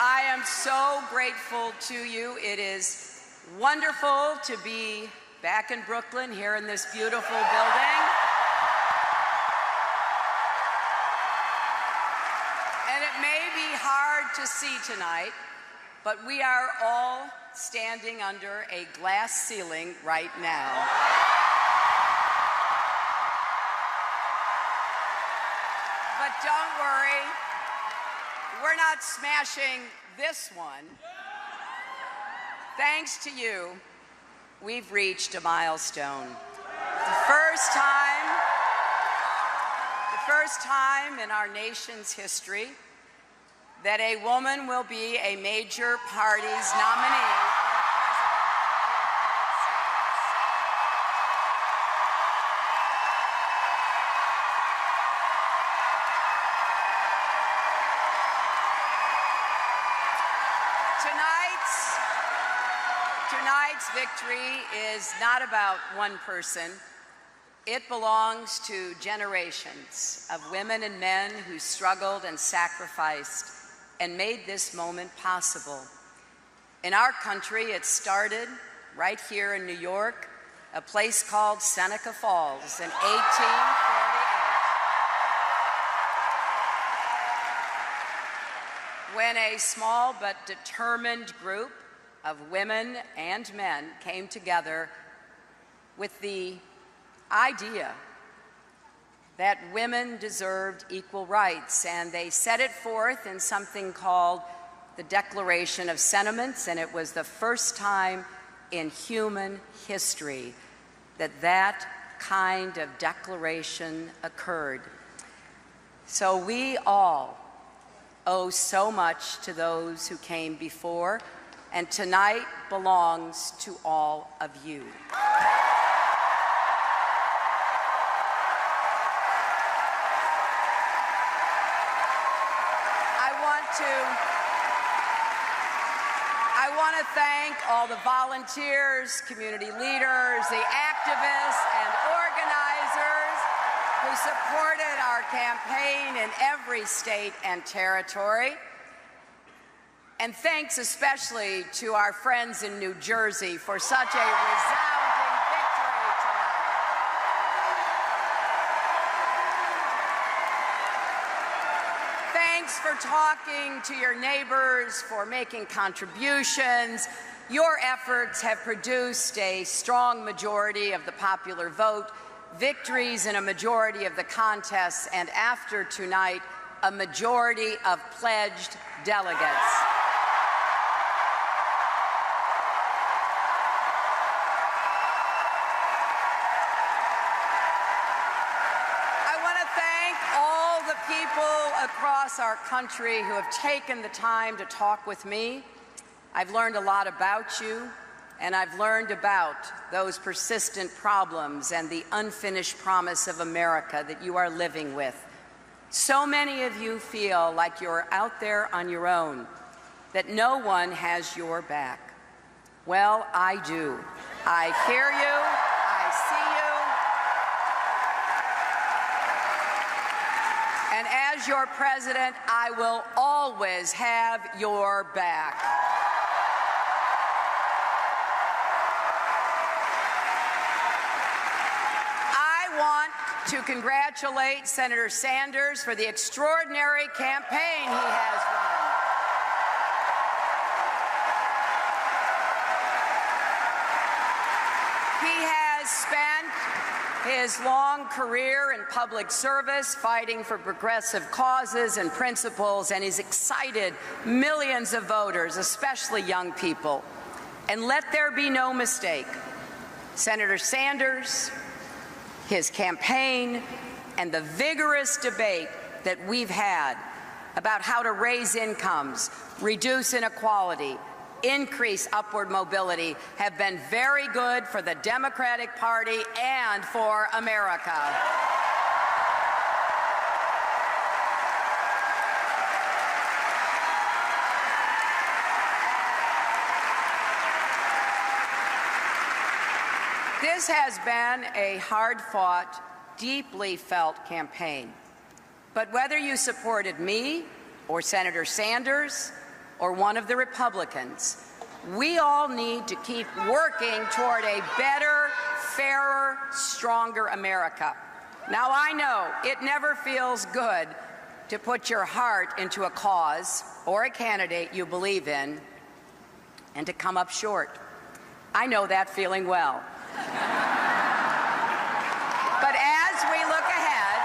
I am so grateful to you. It is wonderful to be back in Brooklyn, here in this beautiful building. And it may be hard to see tonight, but we are all standing under a glass ceiling right now. But don't worry, we're not smashing this one. Thanks to you, we've reached a milestone. The first time in our nation's history that a woman will be a major party's nominee. Tonight's victory is not about one person. It belongs to generations of women and men who struggled and sacrificed and made this moment possible. In our country, it started right here in New York, a place called Seneca Falls in 1848, when a small but determined group of women and men came together with the idea that women deserved equal rights, and they set it forth in something called the Declaration of Sentiments, and it was the first time in human history that that kind of declaration occurred. So we all owe so much to those who came before, and tonight belongs to all of you. I want to thank all the volunteers, community leaders, the activists, and organizers who supported our campaign in every state and territory. And thanks especially to our friends in New Jersey for such a resounding victory tonight. Thanks for talking to your neighbors, for making contributions. Your efforts have produced a strong majority of the popular vote, victories in a majority of the contests, and after tonight, a majority of pledged delegates. Across our country who have taken the time to talk with me. I've learned a lot about you, and I've learned about those persistent problems and the unfinished promise of America that you are living with. So many of you feel like you're out there on your own, that no one has your back. Well, I do. I hear you, I see you, and as your president, I will always have your back. I want to congratulate Senator Sanders for the extraordinary campaign he has run. He has spent his long career in public service fighting for progressive causes and principles, and he's excited millions of voters, especially young people. And let there be no mistake, Senator Sanders, his campaign, and the vigorous debate that we've had about how to raise incomes, reduce inequality, increase upward mobility have been very good for the Democratic Party and for America. This has been a hard-fought, deeply felt campaign. But whether you supported me or Senator Sanders, or one of the Republicans. We all need to keep working toward a better, fairer, stronger America. Now, I know it never feels good to put your heart into a cause or a candidate you believe in and to come up short. I know that feeling well. But as we look ahead,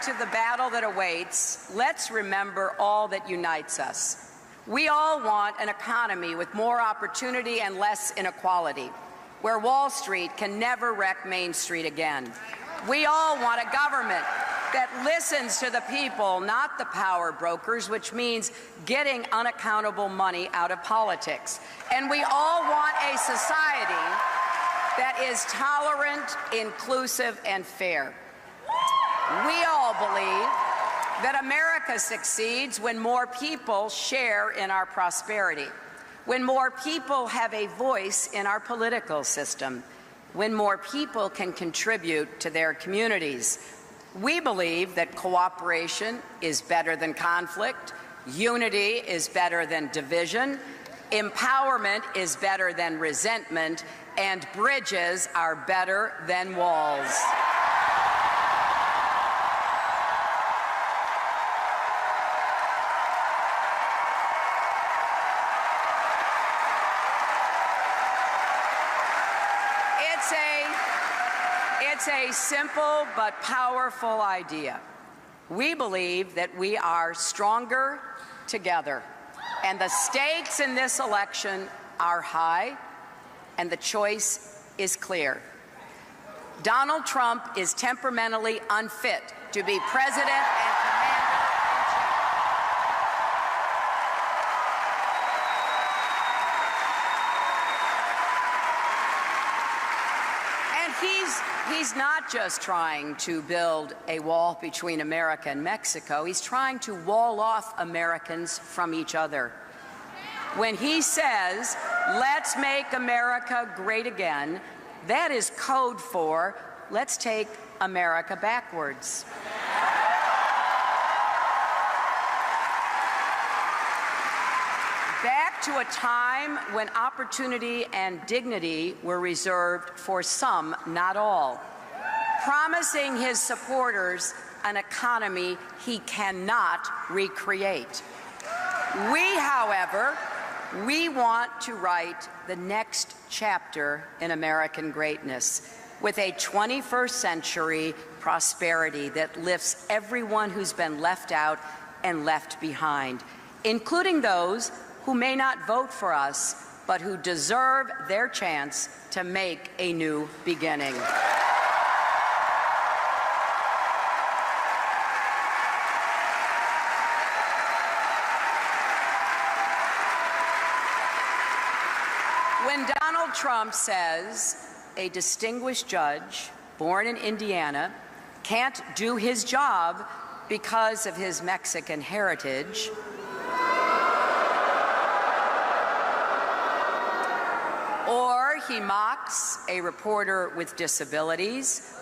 to the battle that awaits, let's remember all that unites us. We all want an economy with more opportunity and less inequality, where Wall Street can never wreck Main Street again. We all want a government that listens to the people, not the power brokers, which means getting unaccountable money out of politics. And we all want a society that is tolerant, inclusive, and fair. We all believe that America succeeds when more people share in our prosperity, when more people have a voice in our political system, when more people can contribute to their communities. We believe that cooperation is better than conflict, unity is better than division, empowerment is better than resentment, and bridges are better than walls. It's a simple but powerful idea. We believe that we are stronger together, and the stakes in this election are high, and the choice is clear. Donald Trump is temperamentally unfit to be president and he's not just trying to build a wall between America and Mexico. He's trying to wall off Americans from each other. When he says, "Let's make America great again," that is code for, let's take America backwards. Back to a time when opportunity and dignity were reserved for some, not all, promising his supporters an economy he cannot recreate. We, however, we want to write the next chapter in American greatness with a 21st century prosperity that lifts everyone who's been left out and left behind, including those who may not vote for us, but who deserve their chance to make a new beginning. When Donald Trump says a distinguished judge born in Indiana can't do his job because of his Mexican heritage, or he mocks a reporter with disabilities,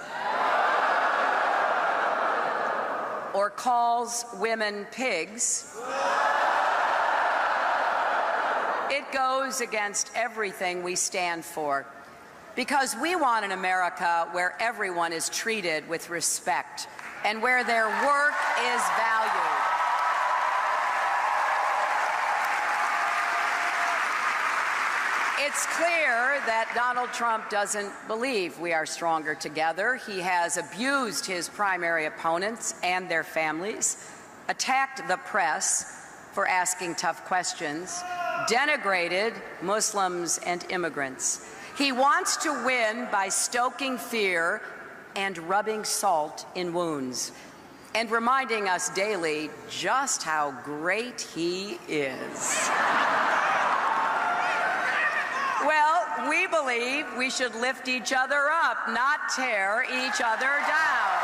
or calls women pigs, it goes against everything we stand for, because we want an America where everyone is treated with respect and where their work is valued. It's clear that Donald Trump doesn't believe we are stronger together. He has abused his primary opponents and their families, attacked the press for asking tough questions, denigrated Muslims and immigrants. He wants to win by stoking fear and rubbing salt in wounds, and reminding us daily just how great he is. Well, we believe we should lift each other up, not tear each other down.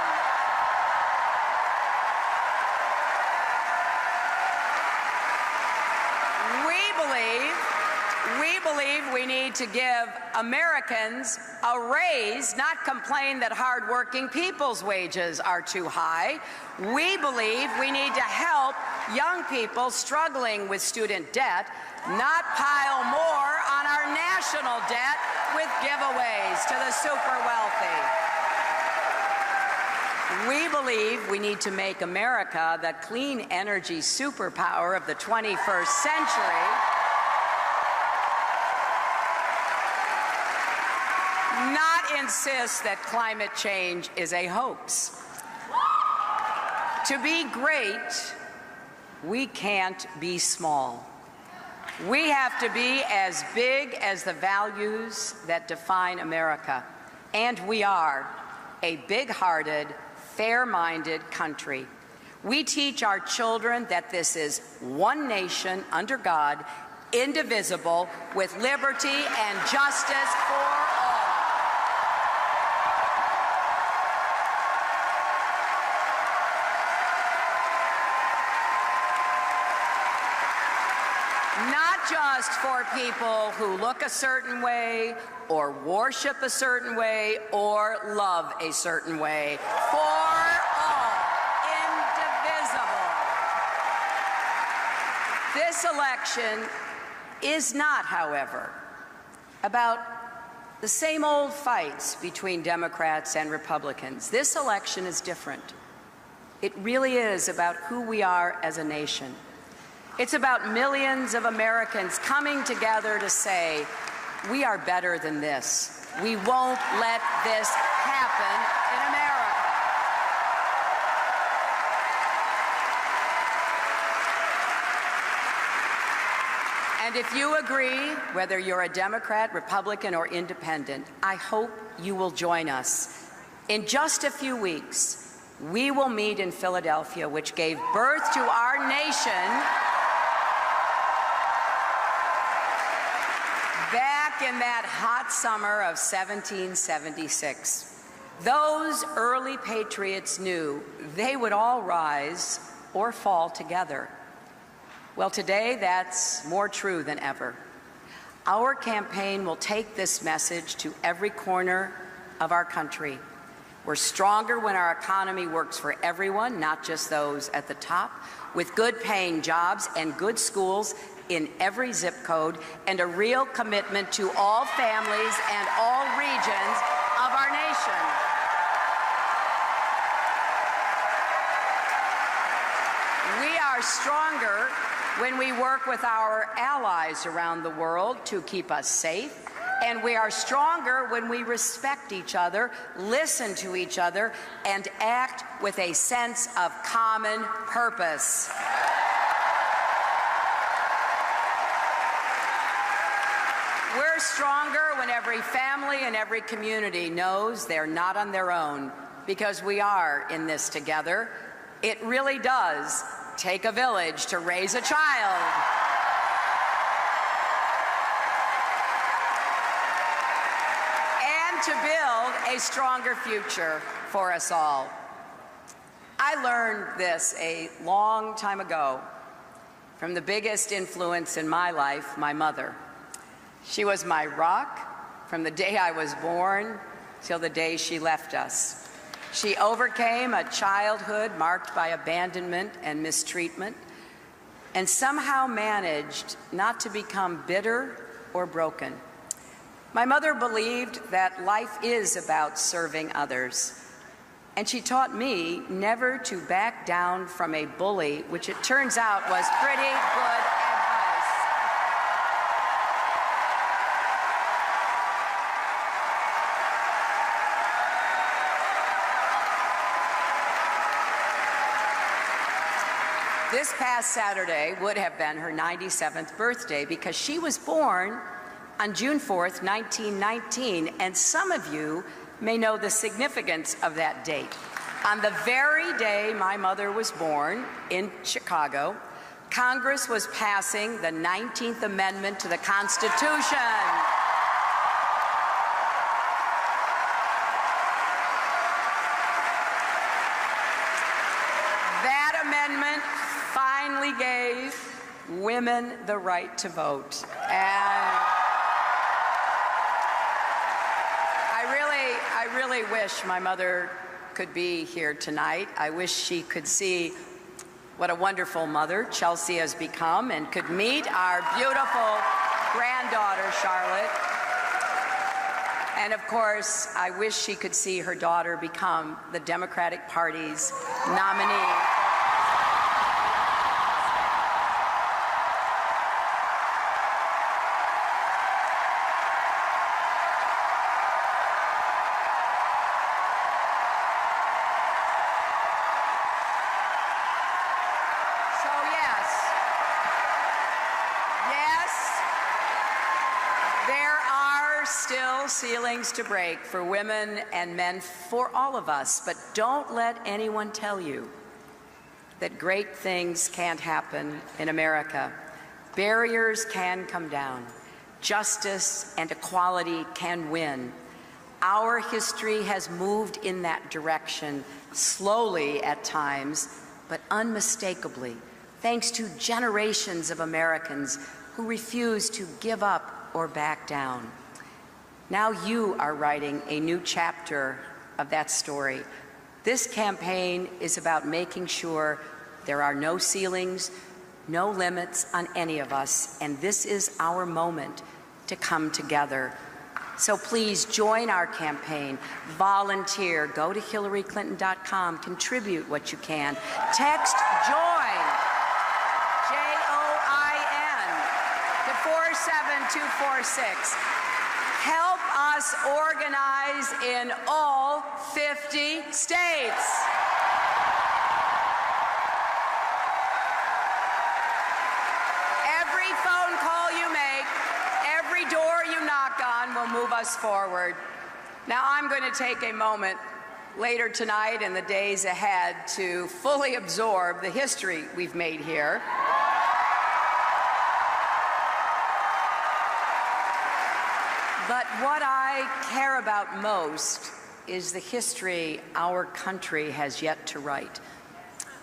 We believe we need to give Americans a raise, not complain that hardworking people's wages are too high. We believe we need to help young people struggling with student debt, not pile more on our national debt with giveaways to the super wealthy. We believe we need to make America the clean energy superpower of the 21st century. Not insist that climate change is a hoax. To be great, we can't be small. We have to be as big as the values that define America. And we are a big-hearted, fair-minded country. We teach our children that this is one nation under God, indivisible, with liberty and justice for all. Not just for people who look a certain way, or worship a certain way, or love a certain way. For all, indivisible. This election is not, however, about the same old fights between Democrats and Republicans. This election is different. It really is about who we are as a nation. It's about millions of Americans coming together to say, we are better than this. We won't let this happen in America. And if you agree, whether you're a Democrat, Republican, or Independent, I hope you will join us. In just a few weeks, we will meet in Philadelphia, which gave birth to our nation back in that hot summer of 1776. Those early patriots knew they would all rise or fall together. Well, today that's more true than ever. Our campaign will take this message to every corner of our country. We're stronger when our economy works for everyone, not just those at the top, with good-paying jobs and good schools in every zip code, and a real commitment to all families and all regions of our nation. We are stronger when we work with our allies around the world to keep us safe, and we are stronger when we respect each other, listen to each other, and act with a sense of common purpose. We're stronger when every family and every community knows they're not on their own, because we are in this together. It really does take a village to raise a child. And to build a stronger future for us all. I learned this a long time ago from the biggest influence in my life, my mother. She was my rock from the day I was born till the day she left us. She overcame a childhood marked by abandonment and mistreatment, and somehow managed not to become bitter or broken. My mother believed that life is about serving others, and she taught me never to back down from a bully, which it turns out was pretty good advice. This past Saturday would have been her 97th birthday, because she was born on June 4th, 1919, and some of you may know the significance of that date. On the very day my mother was born in Chicago, Congress was passing the 19th Amendment to the Constitution. That amendment finally gave women the right to vote. And I really wish my mother could be here tonight. I wish she could see what a wonderful mother Chelsea has become and could meet our beautiful granddaughter, Charlotte. And of course, I wish she could see her daughter become the Democratic Party's nominee. Ceilings to break for women and men, for all of us, but don't let anyone tell you that great things can't happen in America. Barriers can come down. Justice and equality can win. Our history has moved in that direction, slowly at times, but unmistakably, thanks to generations of Americans who refuse to give up or back down. Now you are writing a new chapter of that story. This campaign is about making sure there are no ceilings, no limits on any of us, and this is our moment to come together. So please join our campaign, volunteer, go to HillaryClinton.com, contribute what you can. Text JOIN, J-O-I-N, to 47246. Help us organize in all 50 states. Every phone call you make, every door you knock on will move us forward. Now I'm going to take a moment later tonight and the days ahead to fully absorb the history we've made here. But what I care about most is the history our country has yet to write.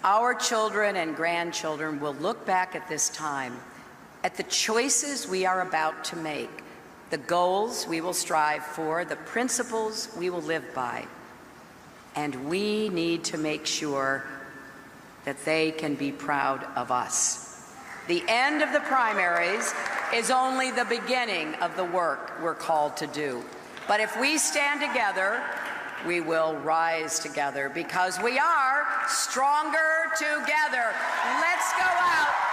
Our children and grandchildren will look back at this time, at the choices we are about to make, the goals we will strive for, the principles we will live by. And we need to make sure that they can be proud of us. The end of the primaries is only the beginning of the work we're called to do. But if we stand together, we will rise together because we are stronger together. Let's go out